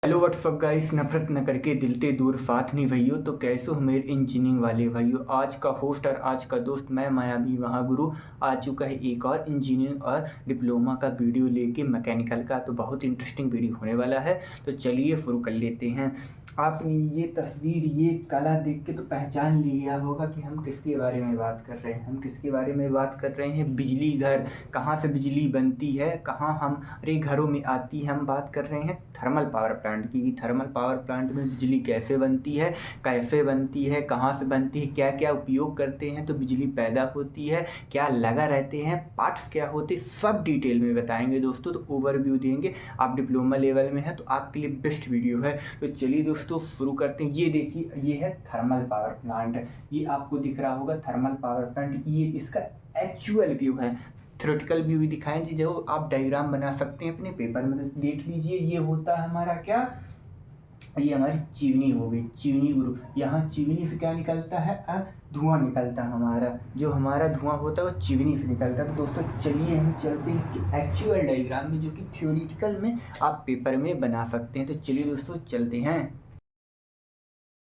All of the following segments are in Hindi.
हेलो व्हाट्सअप गाइस, नफरत न करके दिल ते दूर साथ नहीं भइयो। तो कैसे हो मेरे इंजीनियरिंग वाले भाइयों। आज का होस्ट और आज का दोस्त मैं मायावी महागुरु आ चुका है एक और इंजीनियरिंग और डिप्लोमा का वीडियो लेके मैकेनिकल का। तो बहुत इंटरेस्टिंग वीडियो होने वाला है, तो चलिए शुरू कर लेते हैं। आपने ये तस्वीर, ये कला देख के तो पहचान लिया होगा कि हम किसके बारे में बात कर रहे हैं। हम किसके बारे में बात कर रहे हैं? बिजली घर। कहाँ से बिजली बनती है, कहाँ हमारे घरों में आती है। हम बात कर रहे हैं थर्मल पावर प्लांट की। थर्मल पावर प्लांट में बिजली कैसे बनती है, कैसे बनती है, कहाँ से बनती है, क्या क्या उपयोग करते हैं तो बिजली पैदा होती है, क्या लगा रहते हैं, पार्ट्स क्या होते हैं, सब डिटेल में बताएंगे दोस्तों। तो ओवरव्यू देंगे। आप डिप्लोमा लेवल में हैं तो आपके लिए बेस्ट वीडियो है। तो चलिए दोस्तों शुरू करते हैं। ये देखिए, ये है थर्मल पावर प्लांट। ये आपको दिख रहा होगा थर्मल पावर प्लांट। ये इसका एक्चुअल व्यू है। थ्योरेटिकल व्यू भी दिखाएं जी, जो आप डायग्राम बना सकते हैं अपने पेपर में। तो देख लीजिए, ये होता है हमारा क्या, ये हमारी चिमनी हो गई, चिमनी ग्रुप। यहाँ चिमनी से क्या निकलता है, धुआं निकलता है हमारा। जो हमारा धुआं होता है वो चिमनी से निकलता है। तो दोस्तों चलिए हम चलते हैं इसके एक्चुअल डायग्राम में, जो कि थ्योरेटिकल में आप पेपर में बना सकते हैं। तो चलिए दोस्तों चलते हैं।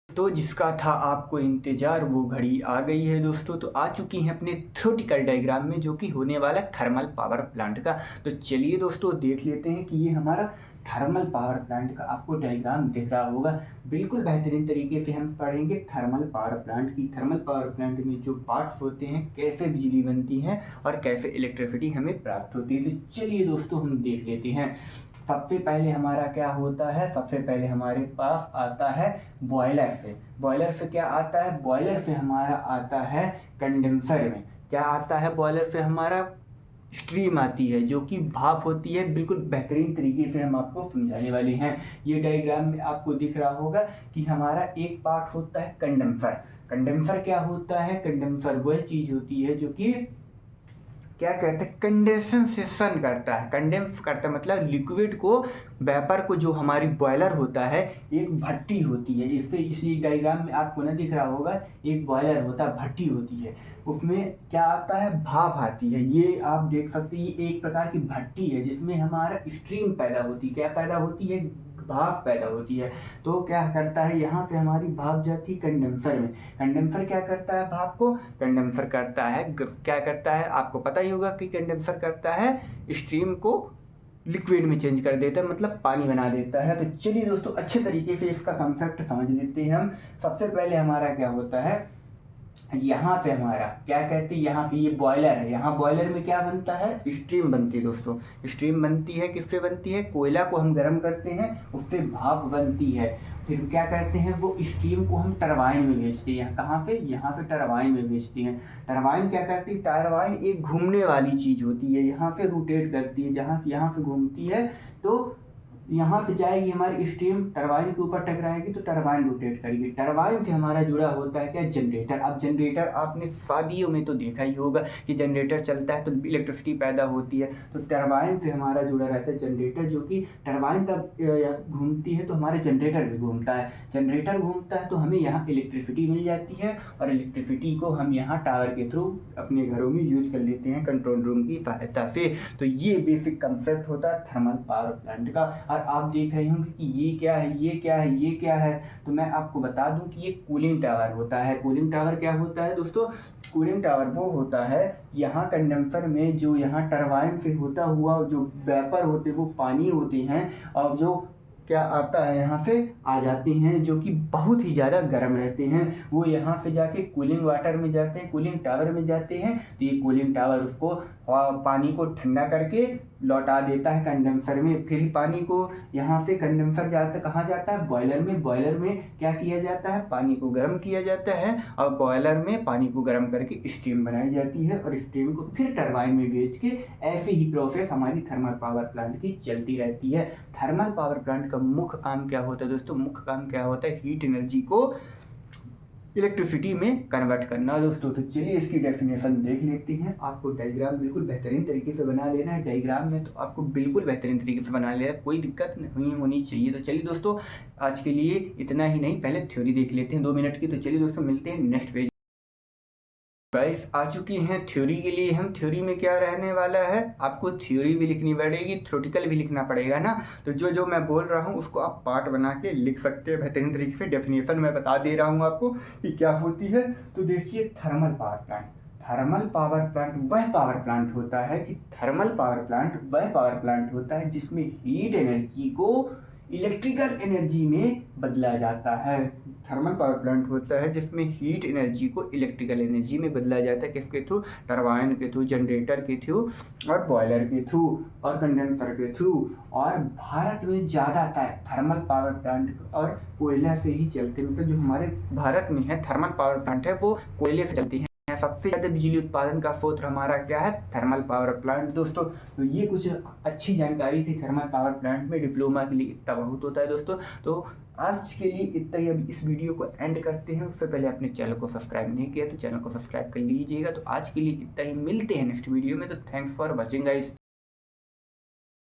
तो जिसका था आपको इंतजार, वो घड़ी आ गई है दोस्तों। तो आ चुकी हैं अपने थ्योरेटिकल डायग्राम में, जो कि होने वाला थर्मल पावर प्लांट का। तो चलिए दोस्तों देख लेते हैं कि ये हमारा थर्मल पावर प्लांट का आपको डायग्राम दिख रहा होगा। बिल्कुल बेहतरीन तरीके से हम पढ़ेंगे थर्मल पावर प्लांट की। थर्मल पावर प्लांट में जो पार्ट्स होते हैं, कैसे बिजली बनती है और कैसे इलेक्ट्रिसिटी हमें प्राप्त होती है। तो चलिए दोस्तों हम देख लेते हैं। सबसे पहले हमारा क्या होता है, सबसे पहले हमारे पास आता है बॉयलर से। बॉयलर से क्या आता है, बॉयलर से हमारा आता है कंडेंसर में। क्या आता है बॉयलर से हमारा, स्ट्रीम आती है जो कि भाप होती है। बिल्कुल बेहतरीन तरीके से हम आपको समझाने वाले हैं। ये डायग्राम में आपको दिख रहा होगा कि हमारा एक पार्ट होता है कंडेंसर। कंडेंसर क्या होता है, कंडेंसर वह चीज होती है जो कि क्या कहते हैं, कंडेंसेशन करता है। कंडेंस करता है मतलब लिक्विड को, वेपर को, जो हमारी बॉयलर होता है, एक भट्टी होती है। इससे इसी डायग्राम में आपको ना दिख रहा होगा, एक बॉयलर होता है, भट्टी होती है। उसमें क्या आता है, भाप आती है। ये आप देख सकते हैं, ये एक प्रकार की भट्टी है जिसमें हमारा स्ट्रीम पैदा होती है। क्या पैदा होती है, भाप पैदा होती है। तो क्या करता है, यहाँ से हमारी भाप जाती है कंडेंसर में। कंडेंसर क्या करता है, भाप को कंडेंसर करता है। क्या करता है, आपको पता ही होगा कि कंडेंसर करता है, स्ट्रीम को लिक्विड में चेंज कर देता है, मतलब पानी बना देता है। तो चलिए दोस्तों अच्छे तरीके से इसका कंसेप्ट समझ लेते हैं हम। सबसे पहले हमारा क्या होता है, यहाँ पे हमारा क्या कहते हैं, यहाँ पे ये बॉयलर है। यहाँ बॉयलर में क्या बनता है, स्ट्रीम बनती है दोस्तों। स्ट्रीम बनती है, किससे बनती है, कोयला को हम गर्म करते हैं, उससे भाप बनती है। फिर क्या करते हैं, वो स्ट्रीम को हम टरबाइन में भेजते हैं। कहाँ से, यहाँ से टरबाइन में भेजते हैं। टरबाइन क्या करती है, टरबाइन एक घूमने वाली चीज़ होती है, यहाँ से रोटेट करती है। जहाँ से यहाँ से घूमती है तो यहाँ से जाएगी हमारी स्टीम, टरबाइन के ऊपर टकराएगी तो टरबाइन रोटेट करेगी। टरबाइन से हमारा जुड़ा होता है क्या, जनरेटर। अब जनरेटर आपने शादियों में तो देखा ही होगा कि जनरेटर चलता है तो इलेक्ट्रिसिटी पैदा होती है। तो टरबाइन से हमारा जुड़ा रहता है जनरेटर, जो कि टरबाइन तब घूमती है तो हमारे जनरेटर भी घूमता है। जनरेटर घूमता है तो हमें यहाँ इलेक्ट्रिसिटी मिल जाती है, और इलेक्ट्रिसिटी को हम यहाँ टावर के थ्रू अपने घरों में यूज कर लेते हैं कंट्रोल रूम की सहायता से। तो ये बेसिक कंसेप्ट होता है थर्मल पावर प्लांट का। और आप देख रहे होंगे कि ये क्या है, ये क्या है, ये क्या है। तो मैं आपको बता दूं कि ये कूलिंग टावर होता है। कूलिंग टावर क्या होता है दोस्तों, कूलिंग टावर वो होता है, यहाँ कंडेंसर में जो यहाँ टरबाइन से होता हुआ जो वेपर होते हैं वो पानी होते हैं, और जो क्या आता है यहाँ से आ जाते हैं, जो कि बहुत ही ज़्यादा गर्म रहते हैं। वो यहाँ से जाके कूलिंग वाटर में जाते हैं, कूलिंग टावर में जाते हैं। तो ये कूलिंग टावर उसको पानी को ठंडा करके लौटा देता है कंडेंसर में। फिर पानी को यहाँ से कंडेंसर जाता, कहाँ जाता है, बॉयलर में। बॉयलर में क्या किया जाता है, पानी को गर्म किया जाता है, और बॉयलर में पानी को गर्म करके स्टीम बनाई जाती है, और स्टीम को फिर टरबाइन में भेज के ऐसे ही प्रोसेस हमारी थर्मल पावर प्लांट की चलती रहती है। थर्मल पावर प्लांट का मुख्य काम क्या होता है दोस्तों, मुख्य काम क्या होता है, हीट एनर्जी को इलेक्ट्रिसिटी में कन्वर्ट करना दोस्तों। तो चलिए इसकी डेफिनेशन देख लेते हैं। आपको डायग्राम बिल्कुल बेहतरीन तरीके से बना लेना है। डायग्राम में तो आपको बिल्कुल बेहतरीन तरीके से बना लेना है, कोई दिक्कत नहीं होनी चाहिए। तो चलिए दोस्तों आज के लिए इतना ही नहीं, पहले थ्योरी देख लेते हैं 2 मिनट की। तो चलिए दोस्तों मिलते हैं नेक्स्ट पेज। गाइस आ चुकी हैं थ्योरी के लिए। हम थ्योरी में क्या रहने वाला है, आपको थ्योरी भी लिखनी पड़ेगी, थ्योरेटिकल भी लिखना पड़ेगा ना। तो जो जो मैं बोल रहा हूँ उसको आप पार्ट बना के लिख सकते हैं बेहतरीन तरीके से। डेफिनेशन मैं बता दे रहा हूँ आपको कि क्या होती है। तो देखिए, thermal power plant, thermal power plant वह पावर प्लांट होता है कि थर्मल पावर प्लांट वह पावर प्लांट होता है जिसमें हीट एनर्जी को इलेक्ट्रिकल एनर्जी में बदला जाता है। थर्मल पावर प्लांट होता है जिसमें हीट एनर्जी को इलेक्ट्रिकल एनर्जी में बदला जाता है। किसके थ्रू? टरबाइन के थ्रू, जनरेटर के थ्रू और बॉयलर के थ्रू और कंडेंसर के थ्रू। और भारत में ज़्यादातर थर्मल पावर प्लांट और कोयला से ही चलते हैं। मतलब जो हमारे भारत में है थर्मल पावर प्लांट है वो कोयले से चलती है। सबसे ज़्यादा बिजली उत्पादन का स्रोत हमारा क्या है? थर्मल पावर प्लांट दोस्तों। तो ये कुछ अच्छी जानकारी थी थर्मल पावर प्लांट में। डिप्लोमा के लिए इतना बहुत होता है दोस्तों। तो आज के लिए इतना ही। अब इस वीडियो को एंड करते हैं। उससे पहले अपने चैनल को सब्सक्राइब नहीं किया तो चैनल को सब्सक्राइब कर लीजिएगा। तो आज के लिए इतना ही, मिलते हैं नेक्स्ट वीडियो में। तो थैंक्स फॉर वॉचिंग गाइस।